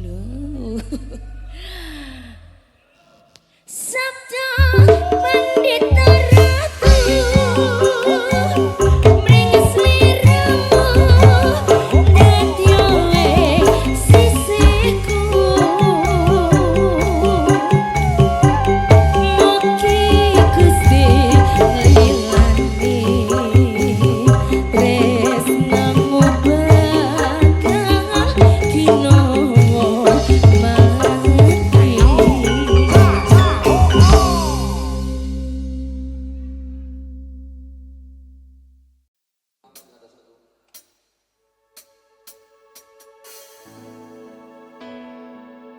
ngono. Sabda pandita ratu mringis liramu dadya sisiku mugi Gusti nglilani tresnamu bakal ginowo mati.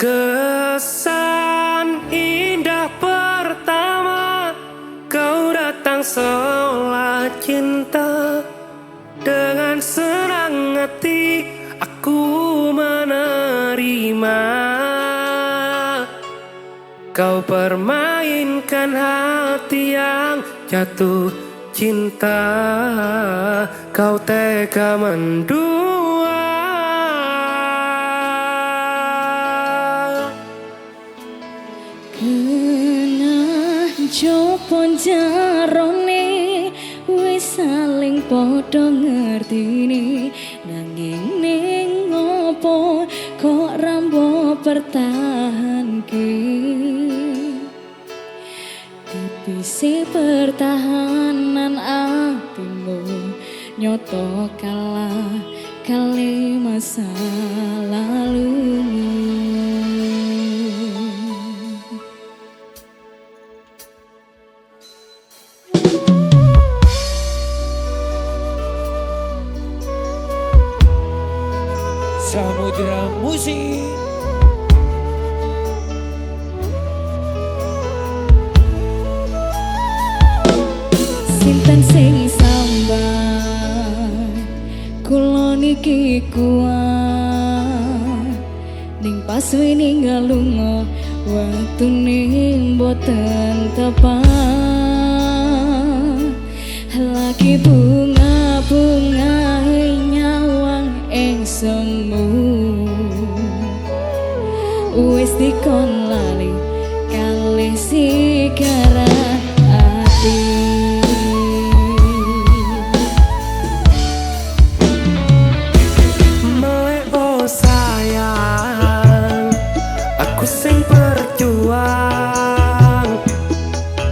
Kesan indah pertama kau datang seolah cinta. Dengan senang hati aku menerima. Kau permainkan hati yang jatuh cinta. Kau tega mendua. Jopo jarone wis saling padha ngertini, nanging ning ngopo kok rambo pertahanke. Tipisi pertahanan atimu nyoto kalah kali masa lalumu. Samudra Musik. Sinten sing sambat kula niki kuat ning pas wininggal lunga waktune mboten tepat. Lagi bunga-bunga nyawang ing semu wis dikon lali kalih sigaran ati. Meleo sayang, aku sing berjuang.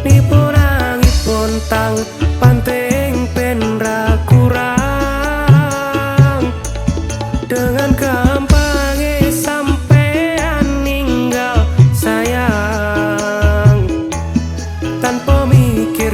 Nipun angipun tang panting ben ra kurang. Dengan gampangnya sampean ninggal sayang, tanpa mikir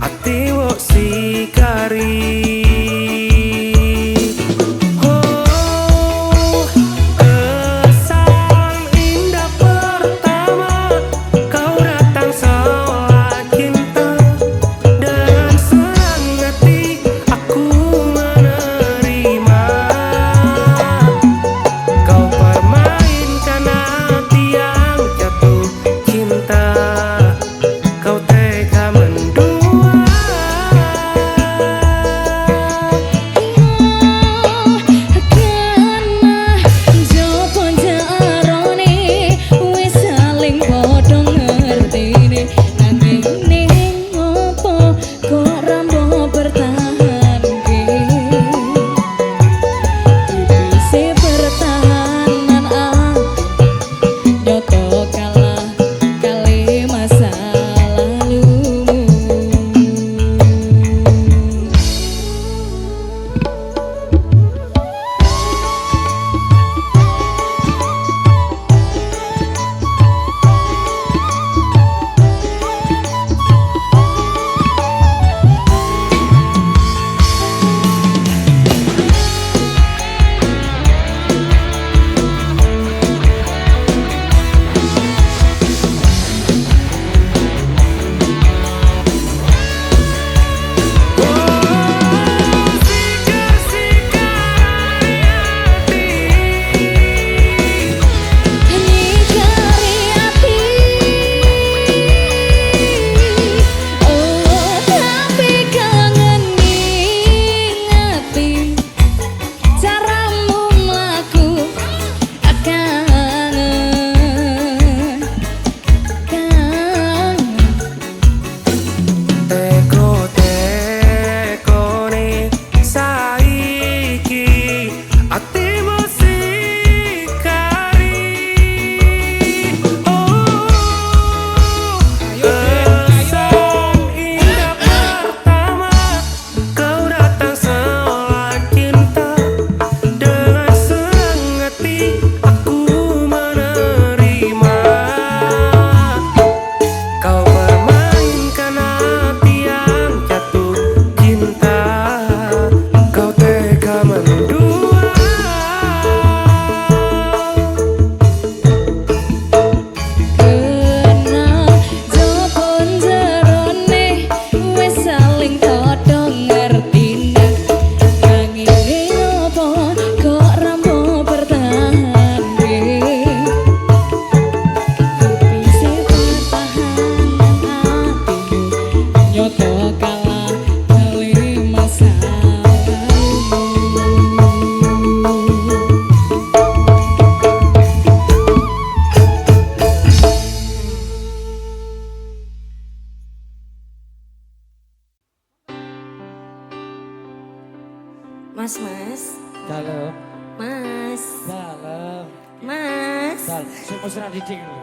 ati wok sikari. Mas, Dalam, mas, dalam, mas. dalam. Sing mesra didik lho.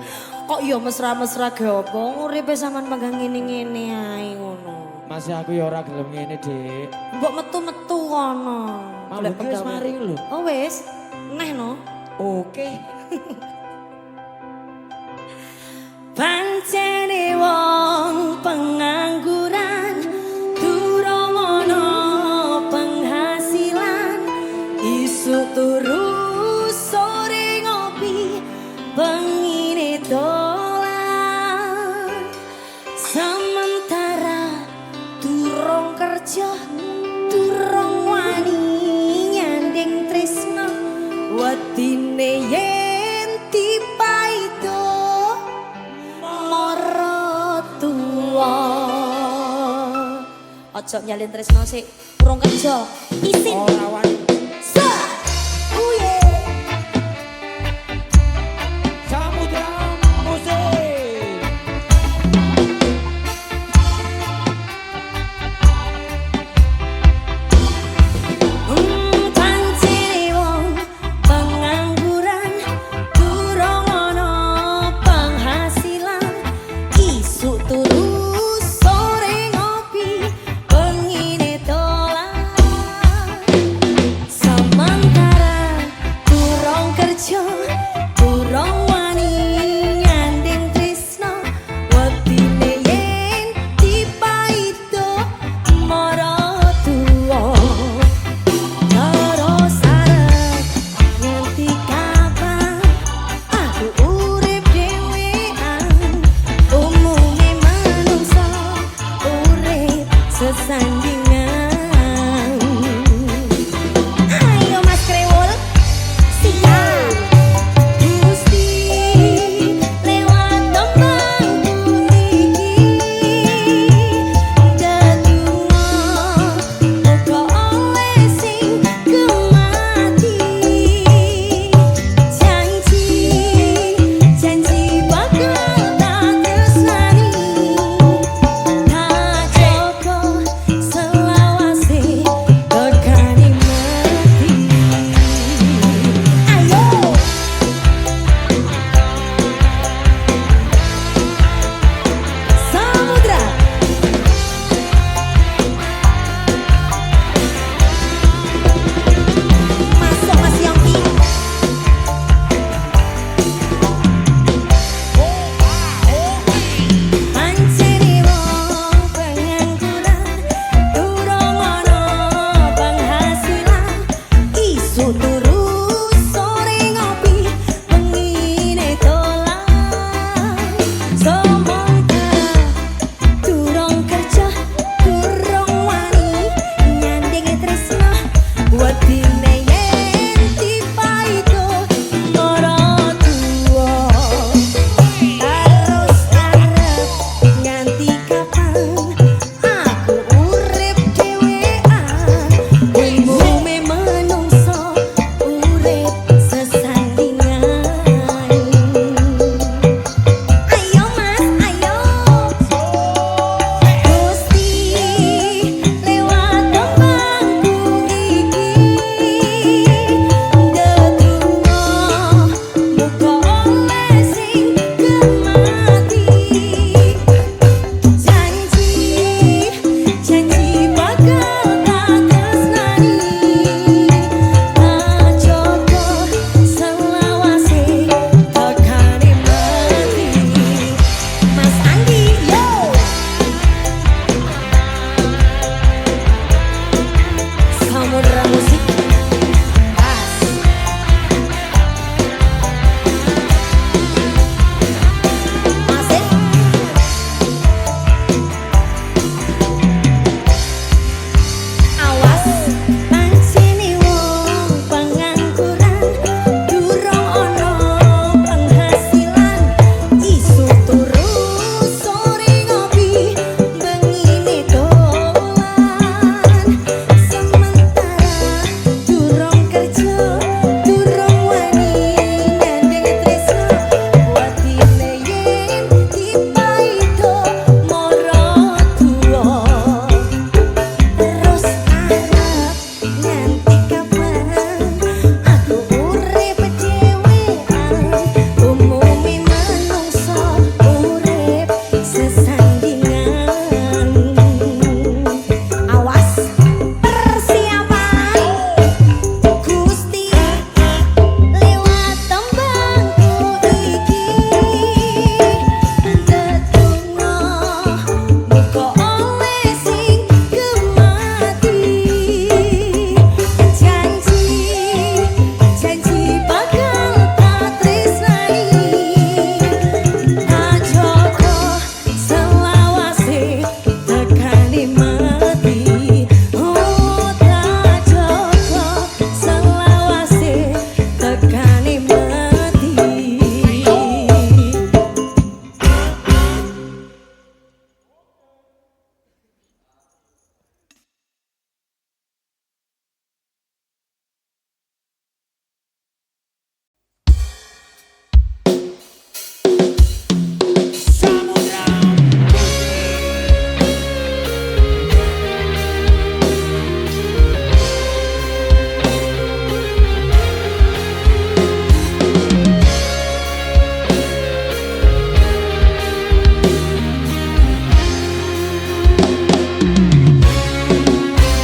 Kok ya mesra-mesra ge apa? Nguripe sampean megang ngene-ngene ae ngono. Masih aku ya ora gelem ngene, Dik. Mbok metu-metu kono. Mambu ki wis mari lho. Oh wis. Neh no. Oke. Pancene wong pengangguran durung ono penghasilan isuk turu sore ngopi pengine dolan sementara durung kerja durung wani nyanding tresno wedine yen dipaido ojo nyalin tresno sik urung kerja isin Ora wani. Uye Samudra musik. pancene wong pengangguran durung ono penghasilan isuk turu sore ngopi pengine dolan sementara sesandingan. Ayo Mas Krewul, siap. Gusti lewat tembangku niki dedungo uga oleh sing gemati. Janji bakal tak tresnani, tak joko selawase tekani mati. Ayo Samudra, masuk Mas Yongki. Panceni wong pengangguran, durung ana penghasilan, isu turu sore ngopi, pengine dolan. Semoga durung kerja, durung wani, nyanding tresna, wedine yen dipaito ora tuwa. Terus arep nganti kapan aku urip dhewean, umume menungso urip sesandingan. Ayo Mas, ayo Gusti lewat tembangku niki dedungo muga oleh sing gemati. Janji bakal tak tresnani, tak joko selawase tekani mati. Mas Andi, yo Samudra Musik pas. Masih awas panceni wong pengangguran, durung ana penghasilan, isu turu sore ngopi, bengine dolan. Sementara durung kerja, durung wani, nyanding tresna, wedine yen dipaito mara tuwa. Terus arep nganti kapan aku urip dhewean, umume menungso urip sesandingan. Awas persiapan Gusti lewat tembangku iki dedungo muga oleh sing gemati. Janji bakal tak tresnani, tak joko selawase tekani mati. Oh tak joko selawase tekani mati.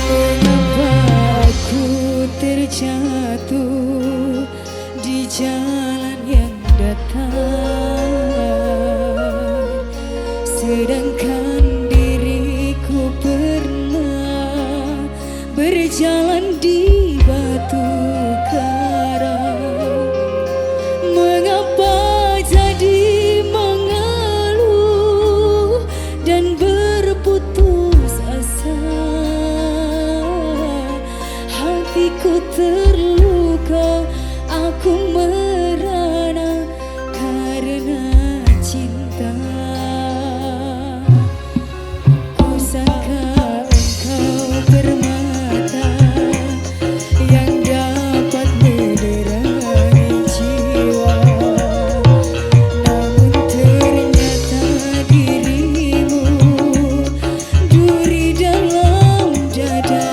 Mengapa aku terjatuh di jalan yang datar, sedangkan diriku pernah berjalan di batu karang. Mengapa jadi mengeluh dan berputus asa? terluka, aku merana karena cinta. Ku sangka engkau permata yang dapat menerangi jiwa, namun ternyata dirimu duri dalam dada.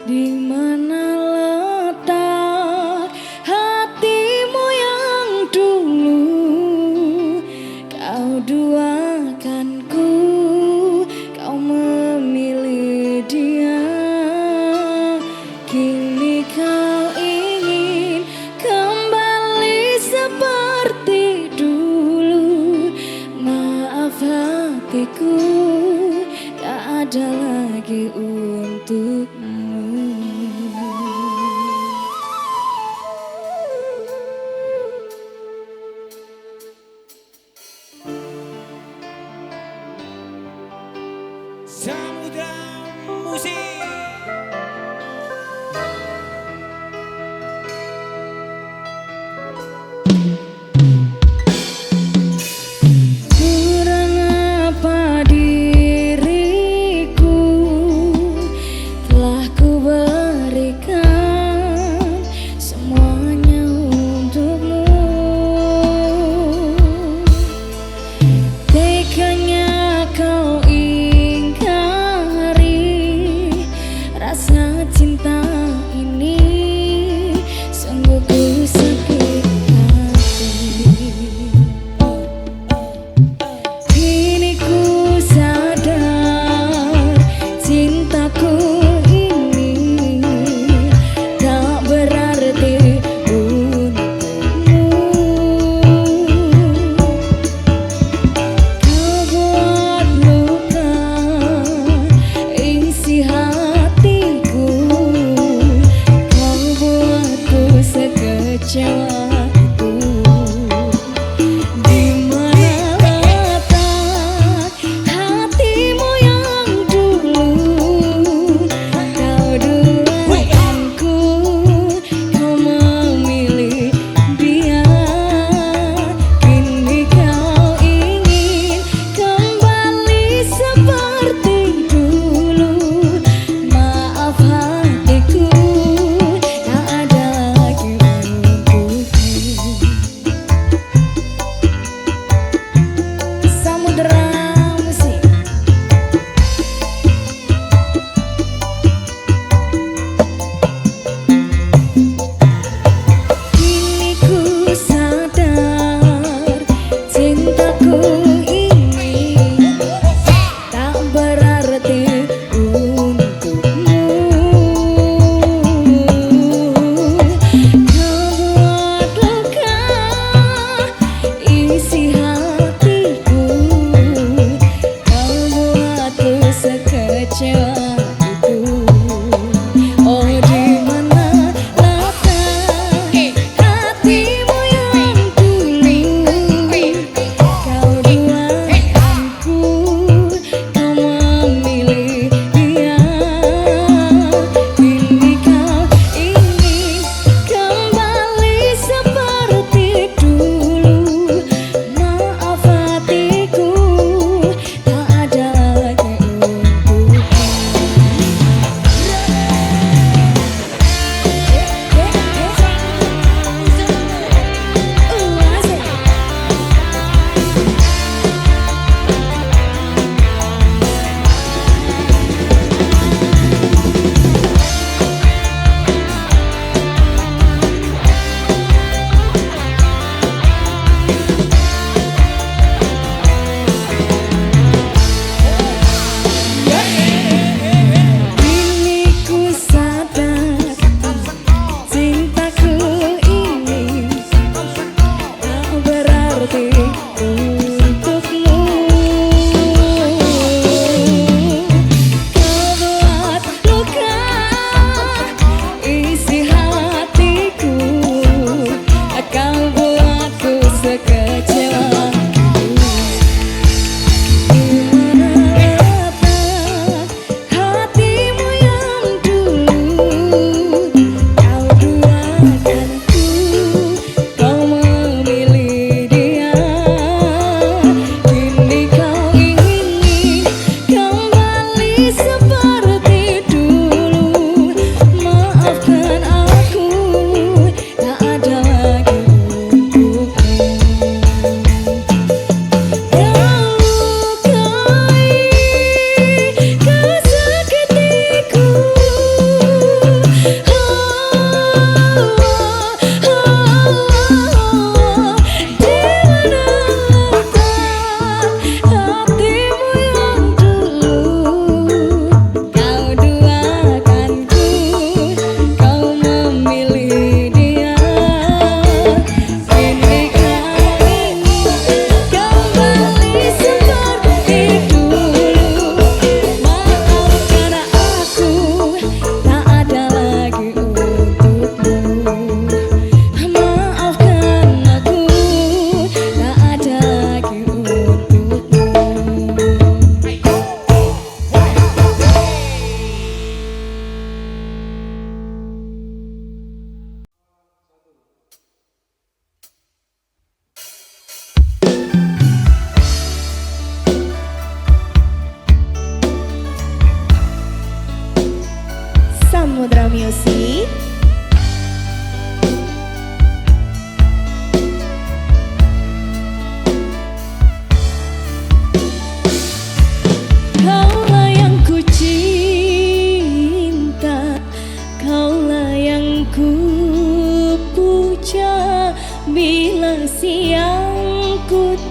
Di mana letak hatimu yang dulu kau duakanku, kau memilih dia. Kini kau ingin kembali seperti dulu. Maaf hatiku, tak ada lagi untukmu. Samudra Musik. Kurang apa diriku telah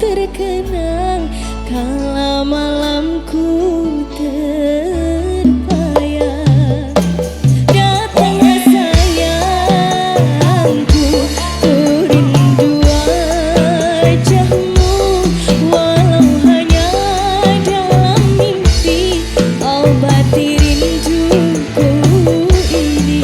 terkenang kala malamku terbayang. Datanglah sayangku, ku rindu wajahmu, walau hanya dalam mimpi, obati rinduku ini.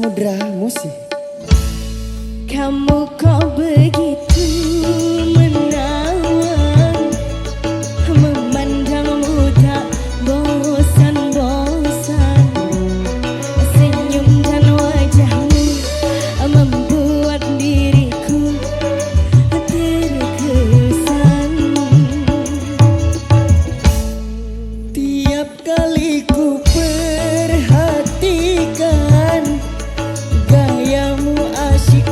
Samudra Musik. Kamu kok begitu menawan, memandangmu tak bosan-bosan. Senyum dan wajahmu membuat diriku terkesan. Tiap kali ku perhatikan gayamu asyik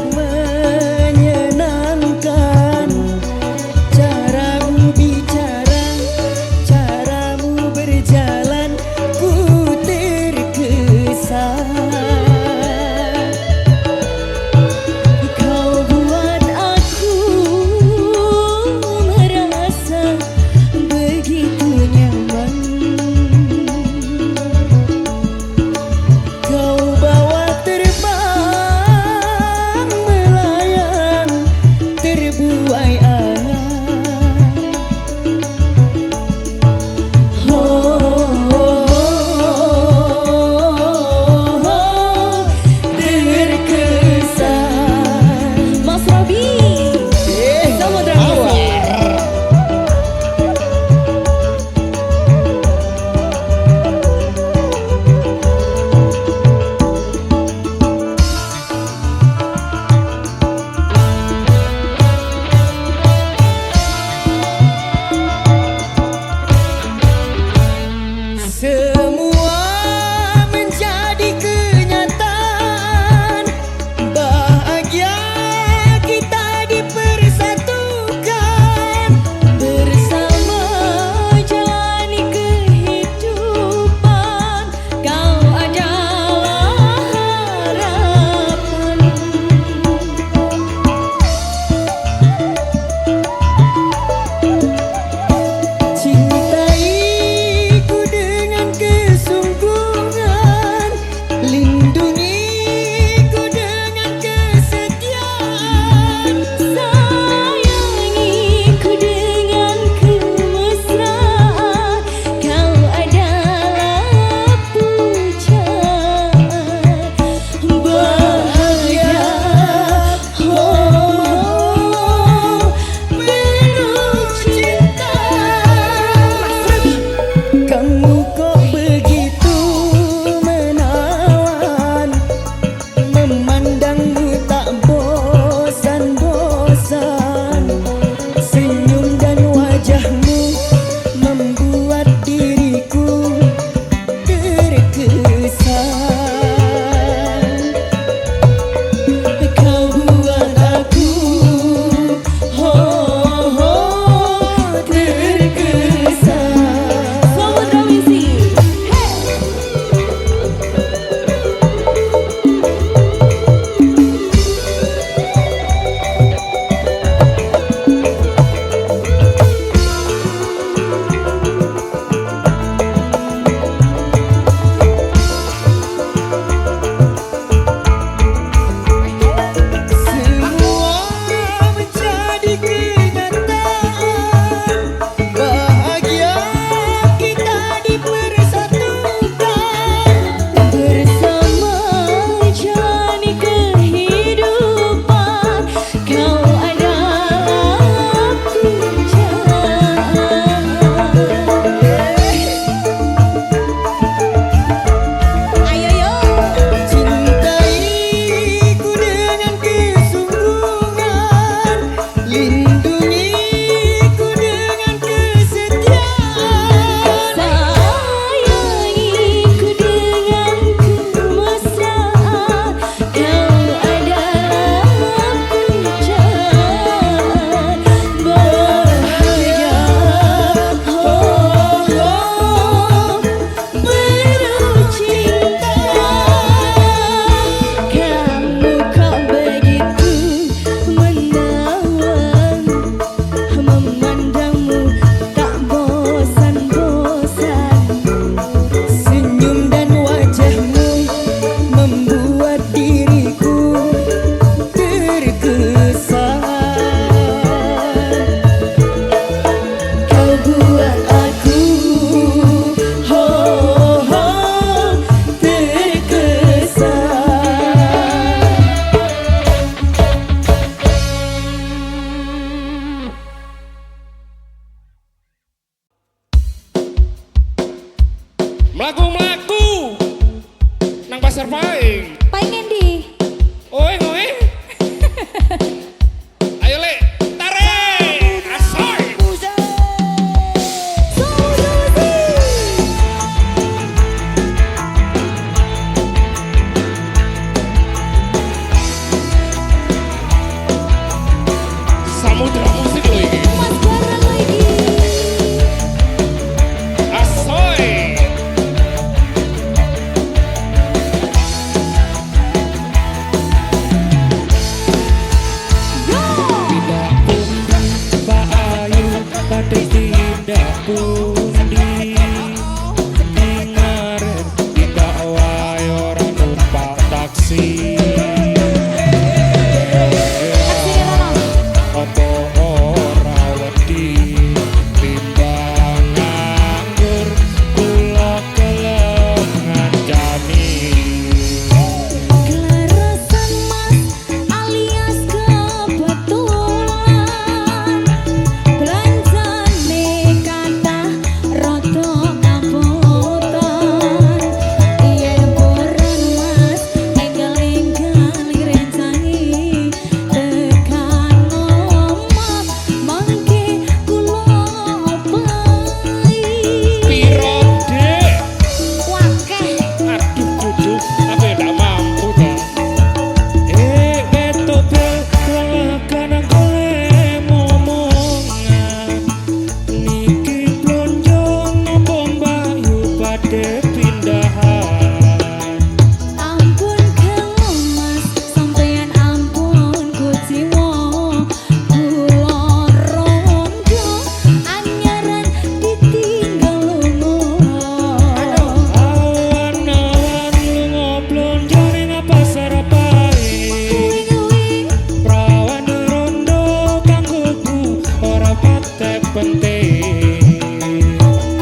Mlaku-mlaku nang pasar paing. Pengen di. Oe ngoe. Ayo lek, tarik. Asoy. Samudra musik lo iki. Mas Bara lagi. Asoy. Tidak pun Mbak Ayu pada tidak pundi Ingaren tidak wae ora numpak taksi Apa ora wedi timbang nganggur kula kelem ngancani Kelarasan mas alias kebetulan. Belanjane kata rodo kapotan. Yen borong mas enggal-enggal ngrencani tekan omah mangke kula opai. Piro dek? Wakeh Aduh kudu apa ya tak mampu ta. Betobel walakan kole momongan Niki blonjo nopo mbayu pada pindahan ampun kang mas sampeyan ampun kuciwa kula rondo anyaran ditinggal lunga. Awan-awan lunga blonjo ning pasar paing Prawan rondo kanggoku ora patek penting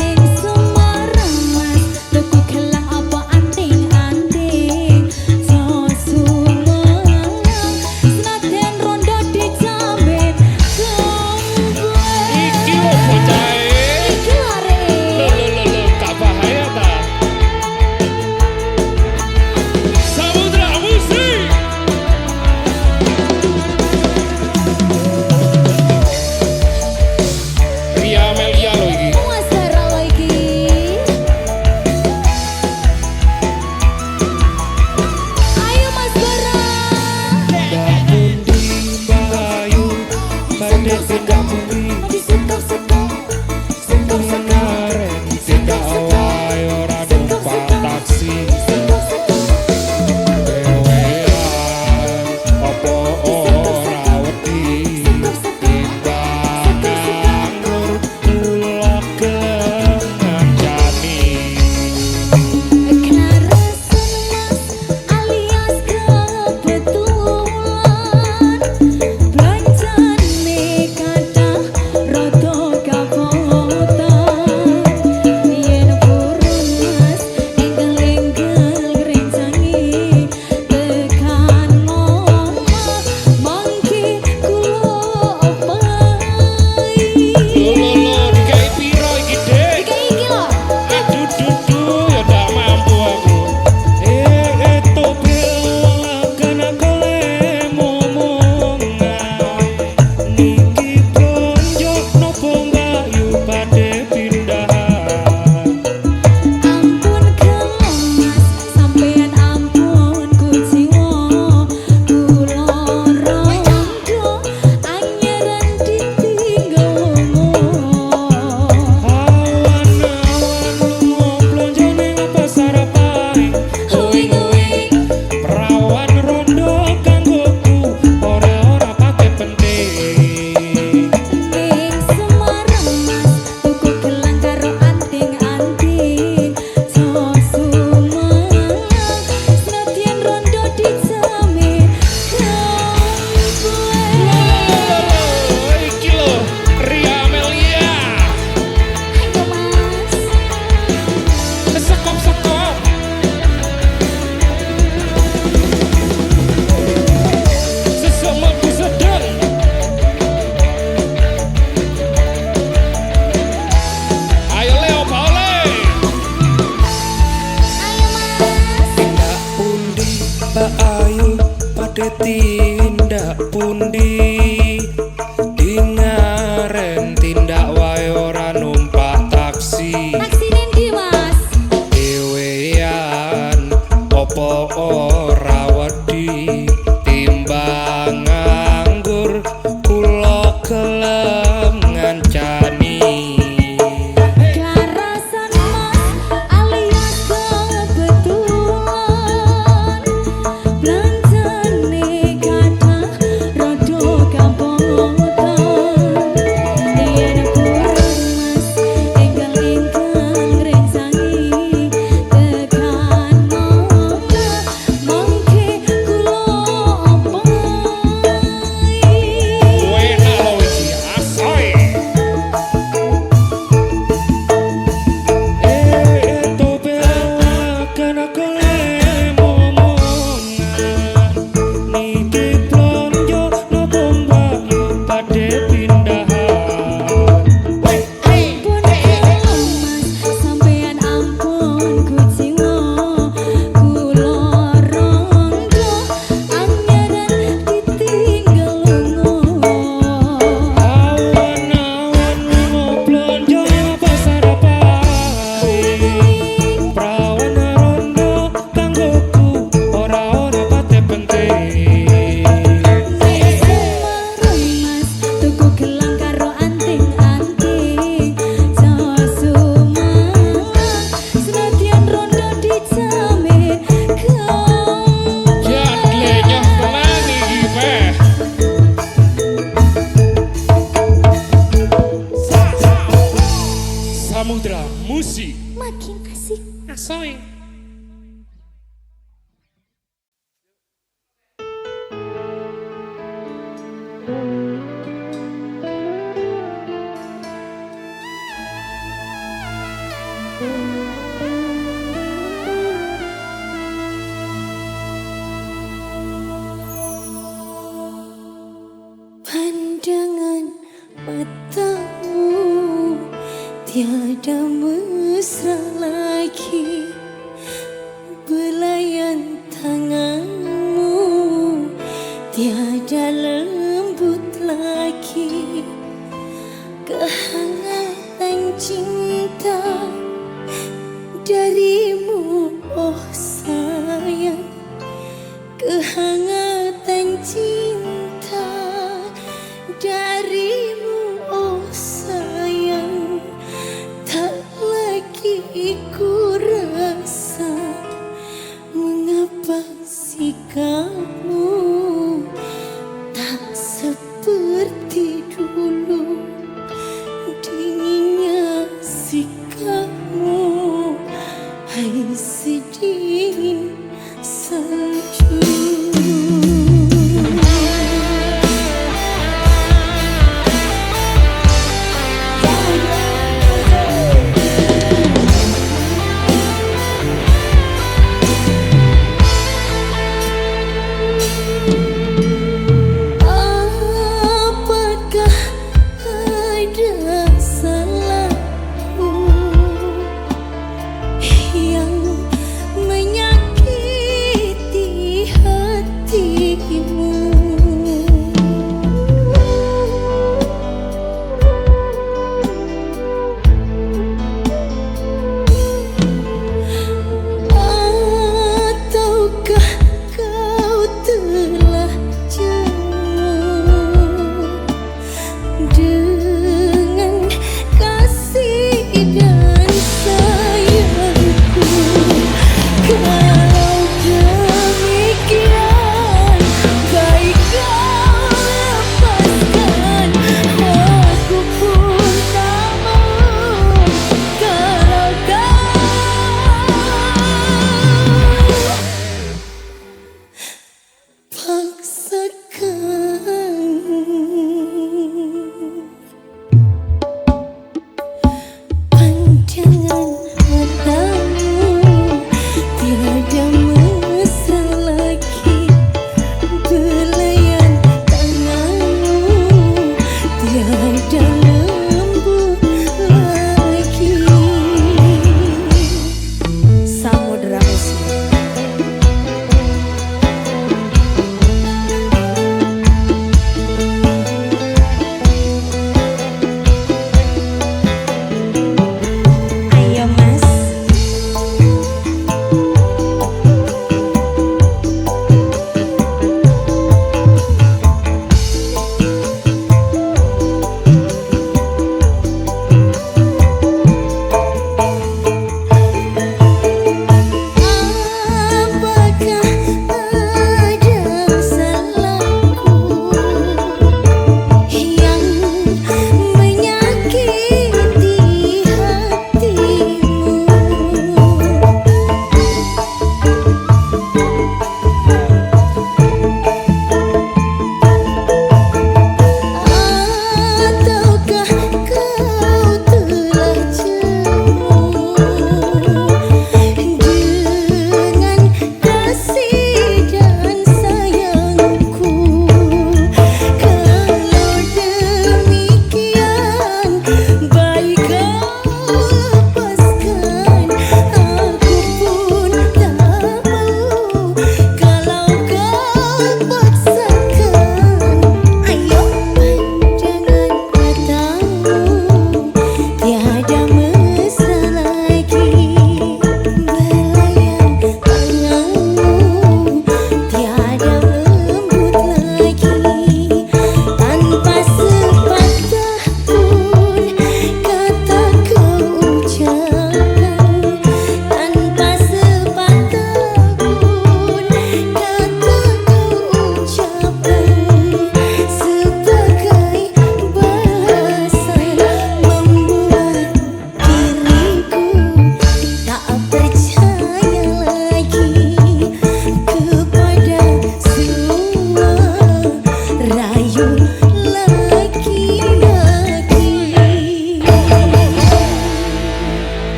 Ning Semarang mas tuku gelang apa anting-anting Susumelang senajan rondo dijamin Iki lho bocahe. Iki lare Lo tak bahaya ta. Samudra musik. Ria Melia lo iki. Mas Bara lagi. Ayo Mas Bara. Mbak Pundi Mbak Ayu pada tidak bumi Ingaren tidak wae ora numpak taksi Dewean apa ora wedi timbang nganggur kula gelem ngancani Kelarasan mas alias kebetulan. Belanjane kata tindak pundi dingaren tindak wae ora numpak taksi Taksi nendi mas? dewean opo ora wedi timbang nganggur kula gelem ngancani Karasan mas alias kebetulan Belanjane kadang rada kampotan Yen purun mas enggal-enggal ngrencangi tekan mangga mangke kula opai Enak lo iki, asoy. tobe kena kole momongan niki plonjo no bomba pade pindahan Ampun mas, sampeyan ampun kucingo kula rondo anyaran ditinggal lunga awan-awan lungo plonjo pasar paing prawan rondo kanggoku ora ana pate penting Nek semarang mas, tuku gelang karo anting-anting Sasumangan, senadyan rondo dijamin Jan lenyoh tenan iki peh. Samudra musik. makin asik. Asoy. Pandangan matamu tiada mesra lagi Belayan tanganmu tiada